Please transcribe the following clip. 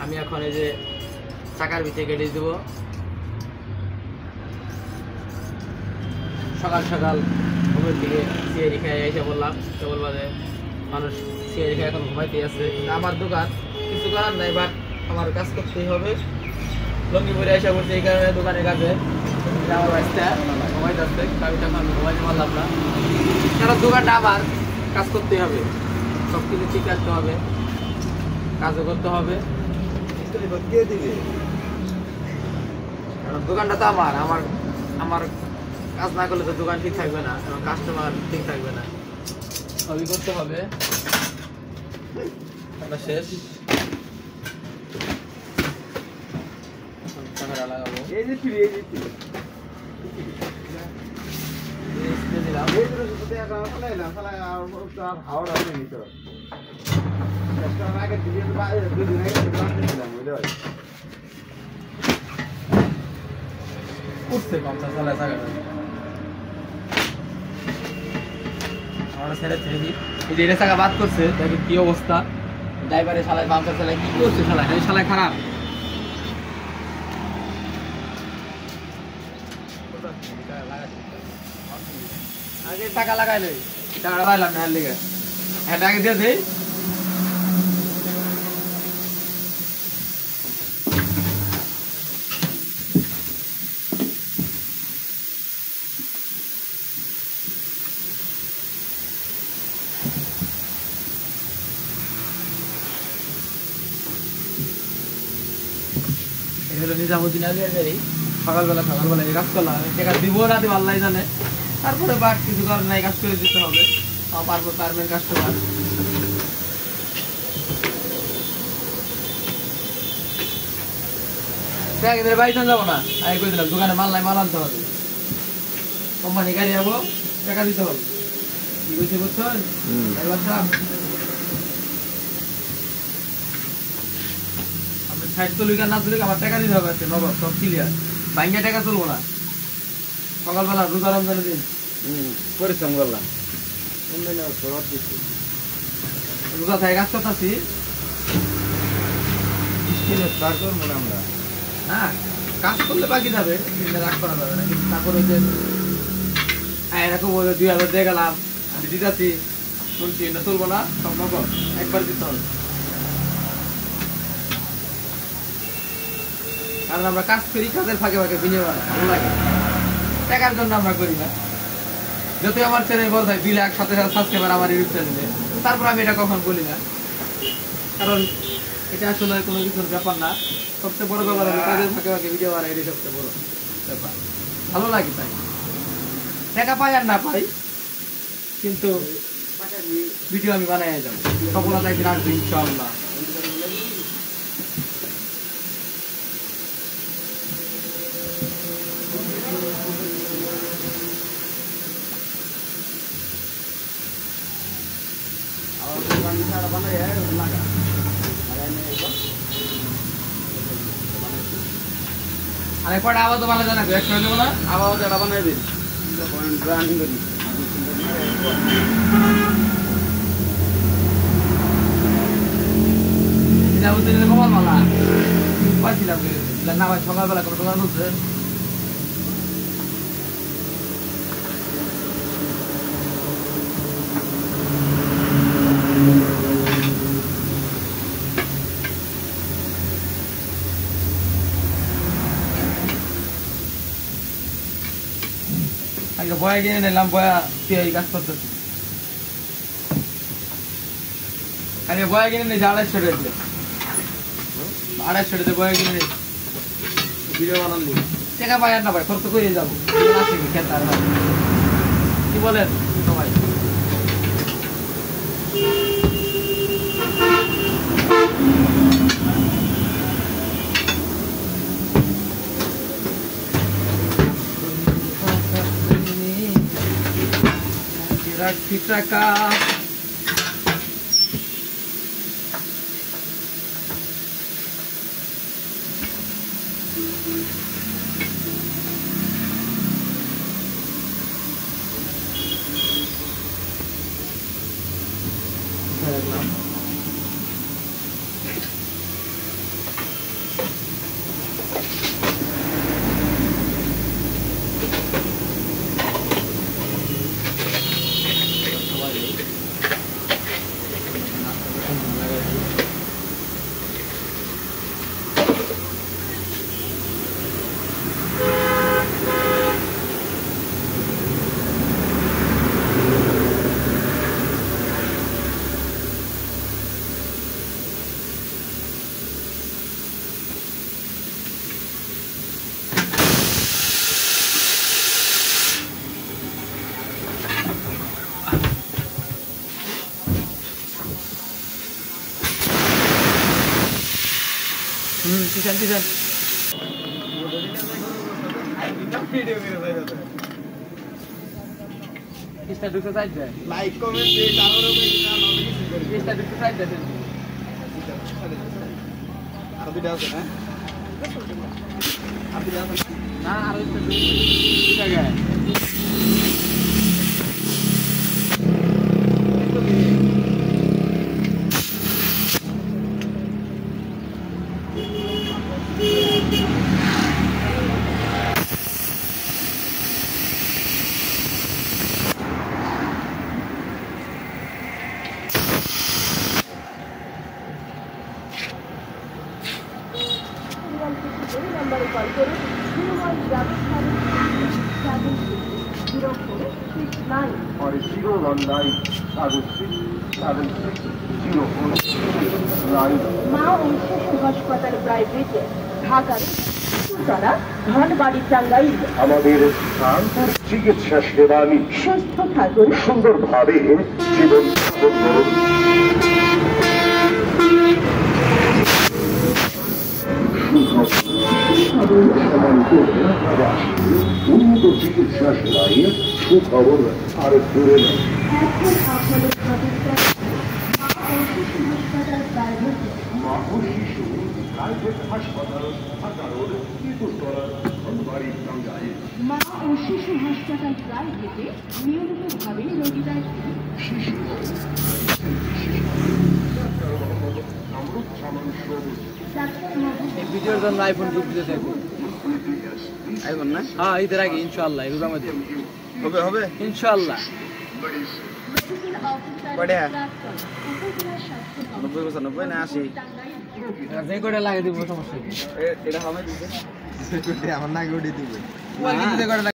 আমি এখন এই যে চাকার ভিতরে কেটে দেবো। সকাল সকাল ঘুমের দিকে সিয়ারি খেয়ে এসে বললাম, কেবল বাজে মানুষ সিয়ারি খেয়ে এখন ঘুমাইতে আছে। আমার দোকান কিছু করার নাই, বাট আমার কাজ করতেই হবে। লঙ্গি পরে এসে বলছে এই কারণে দোকানের কাজে আমার বাচ্চা ঘুমাইতে আসছে, আমি তখন ঘুমাইতে পারলাম না। কারণ দোকানটা আমার, কাজ করতেই হবে, সব কিছু ঠিক রাখতে হবে, কাজও করতে হবে। কে দিবে? কারণ দোকানটা তো আমার আমার আমার কাজ না করলে তো দোকান ঠিক থাকবে না, এবং কাস্টমার ঠিক থাকবে না, সবই করতে হবে। শেষ ক্যামেরা লাগাবো, এই যে ফ্রি, এই যে ফ্রি। দিলাম। এই যে শুধু দেখা ফলাই না, ফলাই আর হাওড় আছে নি তো। একটা আগে দিয়ে দুই দিন আগে দিলাম বুঝলে ভাই। উঠছে পাম্পটা চালায় চাকাটা। আমরা ছেড়ে ছেড়ে দিই। এই যে এটা চাকা বাদ করছে, দেখেন কি অবস্থা। ড্রাইভারে শালায় পাম্পটা চালায় কি করছে, শালায় এই শালায় খারাপ। আগে টাকা লাগাই লই, টাকাটা পাইলাম না, লেগে হ্যাঁ আগে দিয়ে দেই। এই হলো নিজামুদ্দিন আলিয়ার গাড়ি। সকালবেলা এই কাজ করলাম, টাকা দিব না দিব আল্লাহ জানে। তারপরে বাট কিছু করার নাই, কাজ করে দিতে হবে, পারবেন কাস্টমার। বাড়িতে যাবো না, আমি কই দিলাম দোকানে মাল নাই, মাল আনতে হবে। কোম্পানি গাড়ি যাবো, টাকা দিতে হবে। কি কইছে বুঝছেন? আপনার সাইড তুলিকা না তুলিকা আমার টাকা দিতে হবে, নগদ সব ক্লিয়ার। বাইঙ্গা টাকা তুলবো না। সকালবেলা রোজা রমজানের দিন পরিশ্রম করলাম, রোজা থেকে কাজ করতেছি। আমরা না কাজ করলে বাকি যাবে, রাগ করা যাবে না। কিন্তু তারপরে যে এরকম বলে 2000 দিয়ে গেলাম, আমি দিতেছি, শুনছি না তুলবো না, সব নগদ একবার দিতে হবে। কারণ আমরা কাজ করি, কাজের ফাঁকে ফাঁকে বিনিয়োগ ভালো লাগে, টাকার জন্য আমরা করি না। যতই আমার চ্যানেল বলতে 2 লাখ 7,000 সাবস্ক্রাইবার আমার ইউটিউব চ্যানেলে, তারপর আমি এটা কখন বলি না। কারণ এটা আসলে কোনো কিছুর ব্যাপার না। সবচেয়ে বড় ব্যাপার হলো কাজের ফাঁকে ফাঁকে ভিডিও বানাই, এটাই সবচেয়ে বড় ব্যাপার। ভালো লাগে তাই, টাকা পাই আর না পাই, কিন্তু ভিডিও আমি বানাই যাবো। সফলতা একদিন আসবে ইনশাআল্লাহ। আরে কটা আবার তো বানাই জানা, একটা হয়ে যাবো না, আবার এটা বানাই দিন। কমাল মালা পাইছিলাম না ভাই, সকালবেলা কোনো দোকান হচ্ছে। আগে বয়া কিনে নিলাম, বয়া এই কাজ করতেছি। আগে বয়া কিনে নিয়েছি 250 টাকা, 250 টাকা বয়া কিনে নিয়েছি। ভিডিও বানালি টাকা পাই আর না ভাই, খরচ করে যাবো। কি বলেন সবাই? টাকা কিষান কিষান কিসটা ঢুকতে চাই যায় লাইক কমেন্ট দিয়ে তারপরে কিসটা ঢুকতে চাই যায় আর দুইটা আছে না আর দুইটা আছে না আর একটা জায়গায় নম্বরে কল করে 01770469 or 01976760469 মা ও শিশু হাসপাতাল প্রাইভেটে ঢাকার তারা ধনবাড়ি টাঙ্গাইল। আমাদের স্থান চিকিৎসা সেবা নিন, সুস্থ থাকুন, সুন্দরভাবে জীবন যাপন করুন। উন্নত চিকিৎসা সেবায় সুখবর আর দূরে নেই। এখন আপনাদের প্রতিষ্ঠান মা ও শিশু হাসপাতাল প্রাইভেট। মা ও শিশু প্রাইভেট হাসপাতাল ঢাকা রোড তিতুতলা ধনবাড়ি টাঙ্গাইল। মা ও শিশু হাসপাতাল প্রাইভেটে নিয়মিতভাবে রোগীরা শিশু অমৃত সামান সবুজ ডাক্তার মোহাম্মদ এই ভিডিওর জন্য আইফোন গিফট দিতে থাকবো আইবন না হ্যাঁ ঈদের আগে ইনশাআল্লাহ রোজার মধ্যে হবে হবে ইনশাআল্লাহ মেডিকেল অফিসার কয়টা? ডাক্তার উপজেলা স্বাস্থ্য 90 95 না 80 টাঙ্গাইল। যে কয়টা লাগে দিব সমস্যা কি এটা হবে দিতে আমার নাকি উঠে দিবে তোমার কিন্তু যে কয়টা